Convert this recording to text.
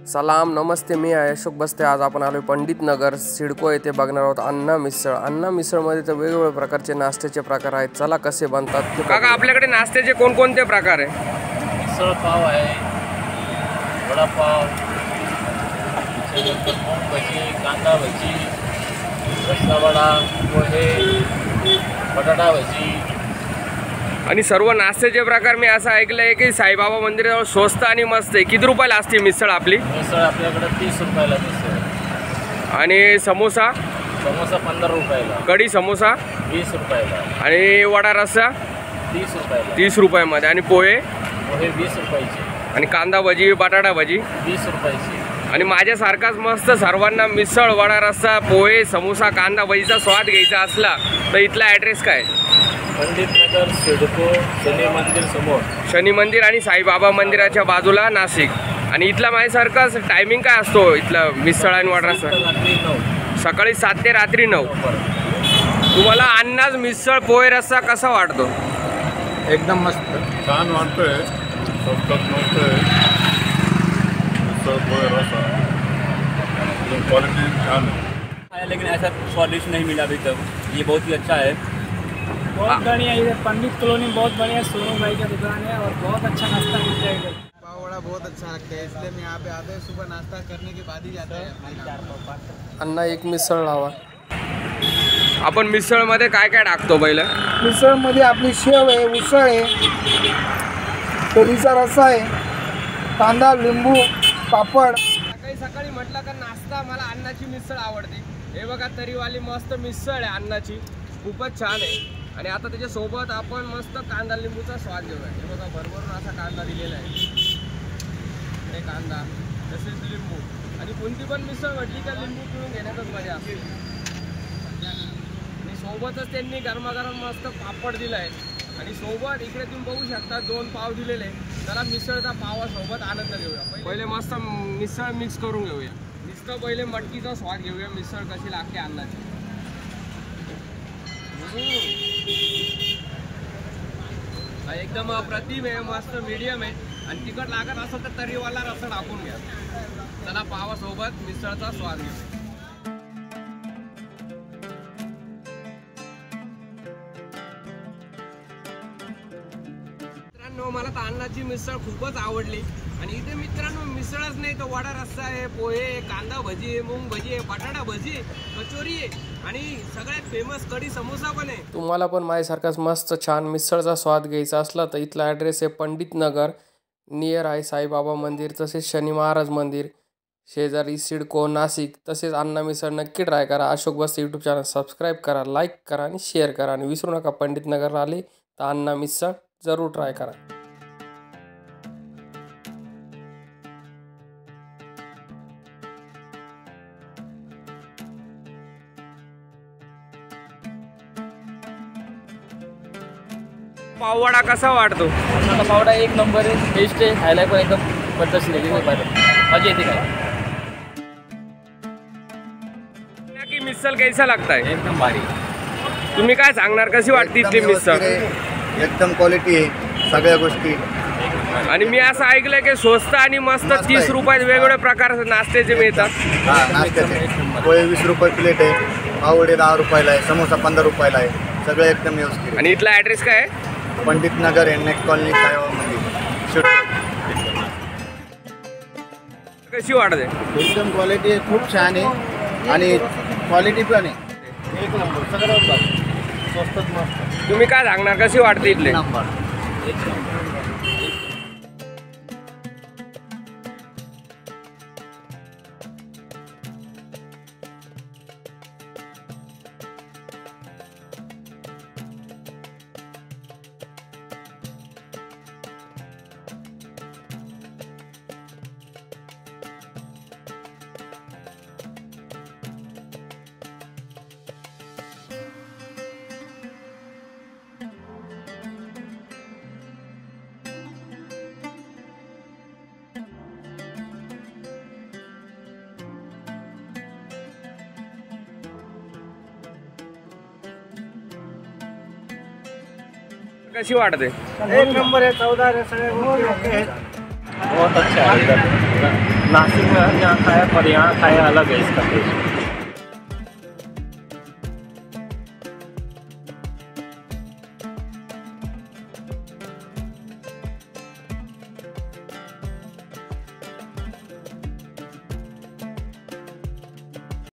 सलाम नमस्ते, मी अशोक बस्ते। आज आपण आलो पंडित नगर सिडको येथे बघणार आहोत अण्णा मिसळ। अण्णा मिसळमध्ये तर वेगवेगळ्या प्रकारचे नाश्त्याचे प्रकार आहेत। चला कसे बनतात काका, आपल्याकडे नाश्त्याचे कोणकोणते प्रकार आहे? मिसळ पाव आहे, वडापाव, मूग भजी, कांदा भजी, रस्सा वडा, पोहे, बटाटा भजी आणि सर्व नाश्त्याचे प्रकार। मी असं ऐकलं आहे की साईबाबा मंदिराजवळ स्वस्त आणि मस्त आहे। किती रुपयाला असते मिसळ आपली? मिसळ आपल्याकडे 30 रुपयाला मिसळ। आणि समोसा? समोसा 15 रुपयाला। कढी समोसा 20 रुपयाला। आणि वडा रस्सा 30 रुपयाला। 30 रुपयामध्ये। आणि पोहे? पोहे 20 रुपयाचे। आणि कांदा भजी, बटाटा भजी 20 रुपयाची। आणि माझ्यासारखाच मस्त सर्वांना मिसळ, वडा रस्सा, पोहे, समोसा, कांदा भजीचा स्वाद घ्यायचा असला तर इथला ॲड्रेस काय? पंडित नगर सिडको, शनी मंदिर समोर। शनी मंदिर आणि साईबाबा मंदिराच्या बाजूला, नाशिक। आणि इथला माझ्यासारखाच टायमिंग काय असतो इथला मिसळ आणि वडा रस्सा? रात्री 9, सकाळी 7 ते रात्री 9। तुम्हाला अण्णाच मिसळ पोहे रस्सा कसा वाटतो? एकदम मस्त, छान वाटतोय, स्वस्तात मस्त आहे। मिसळ पोहे रस्सा क्वालिटी छान है, लेकिन ऐसा स्वादिष्ट नहीं मिला अभी तक। ये बहुत ही अच्छा है, बहुत बढ़िया। इधर पंडित कॉलोनी बहुत बढ़िया सोनू भाई का दुकान है और बहुत अच्छा नाश्ता मिलता है इधर। पाव वड़ा बहुत अच्छा लगता है, इसलिए मैं यहाँ पे आते हैं, सुबह नाश्ता करने के बाद ही जाते हैं। अण्णा एक मिसळ लावा। आपण मिसळमध्ये काय काय टाकतो पहिलं? मिसळमध्ये आपली शेव आहे, उसळ आहे, कढीचा रस्सा आहे, कांदा, लिंबू, पापड। सकाळी सकाळी म्हटलं का नाश्ता मला अण्णाची मिसळ आवडते। हे बघा तरीवाली मस्त मिसळ आहे अण्णाची, खूपच छान आहे। आणि आता त्याच्यासोबत आपण मस्त कांदा लिंबूचा स्वाद घेऊया। हे बघा भरभरून असा कांदा दिलेला आहे, हे कांदा तसेच लिंबू। आणि कोणती पण मिसळ म्हटली का लिंबू पिळून घेण्यातच मजा असते। आणि सोबतच त्यांनी गरमागरम मस्त पापड दिला आहे। आणि सोबत इकडे तुम्ही बघू शकता 2 पाव दिलेले। त्याला मिसळचा पावासोबत आनंद घेऊया। पहिले मस्त मिसळ मिक्स करून घेऊया। नुसतं पहिले मटकीचा स्वाद घेऊया, मिसळ कशी लागते अन्नाची। एकदम अप्रतिम आहे, मस्त मीडियम आहे। आणि तिखट लागत असेल तर तरीवाला रस्सा टाकून घ्या। त्याला पावासोबत मिसळचा स्वाद घेऊ। मित्रांनो, मला तर अण्णाची मिसळ खूपच आवडली। आणि इथे मित्रांनो मिसळच नाही तर वडा रस्सा आहे, पोहे, कांदा भजी आहे, मूग भजी आहे, बटाटा भजी आहे, कचोरी आहे आणि सगळ्यात फेमस कढी समोसा पण आहे। तुम्हाला पण माझ्यासारखाच मस्त छान मिसळचा स्वाद घ्यायचा असला तर इथला ॲड्रेस आहे पंडित नगर, नियर आहे साईबाबा मंदिर, तसेच शनी महाराज मंदिर, शेजारी सिडको, नाशिक। तसेच अण्णा मिसळ नक्की ट्राय करा। अशोक बस्ते यूट्यूब चॅनल सबस्क्राईब करा, लाईक करा आणि शेअर करा। आणि विसरू नका पंडित नगरला आले तर अण्णा मिसळ जरूर ट्राय करा। पाववडा कसा वाटतो? पावडा एक नंबर आहे, टेस्ट आहे, खायला पण एकदम पद्धतशीर आहे, मजा येते काय। की मिसळ कैसा लगता है? एकदम भारी। तुम्ही काय सांगणार, कशी वाटते इथली मिसळ? एकदम क्वालिटी आहे सगळ्या गोष्टी। आणि मी असं ऐकलंय की स्वस्त आणि मस्त 30 रुपयात वेगवेगळ्या प्रकारचे नाश्त्याचे मिळतात। हा, नाश्त्याचे पोहे 20 रुपये प्लेट आहे, पाववडे 10 रुपयाला आहे, समोसा 15 रुपयाला आहे, सगळं एकदम व्यवस्थित आहे। आणि इथला ॲड्रेस काय आहे? पंडित नगर नेक्स्ट कॉलनी, साईबाबा मंदिर। कशी वाटते? एकदम क्वालिटी खूप छान आहे आणि क्वालिटी पण आहे एक नंबर, सगळं स्वस्तात मस्त। तुम्ही काय सांगणार, कशी वाटते इथले? नंबर। कशी वाटते? एक नंबर आहे, 14 सगळे गोष्टी ओके आहेत। बहुत अच्छा है इधर। नासिक में हम यहाँ खाया पर यहाँ खाया अलग है इसका टेस्ट।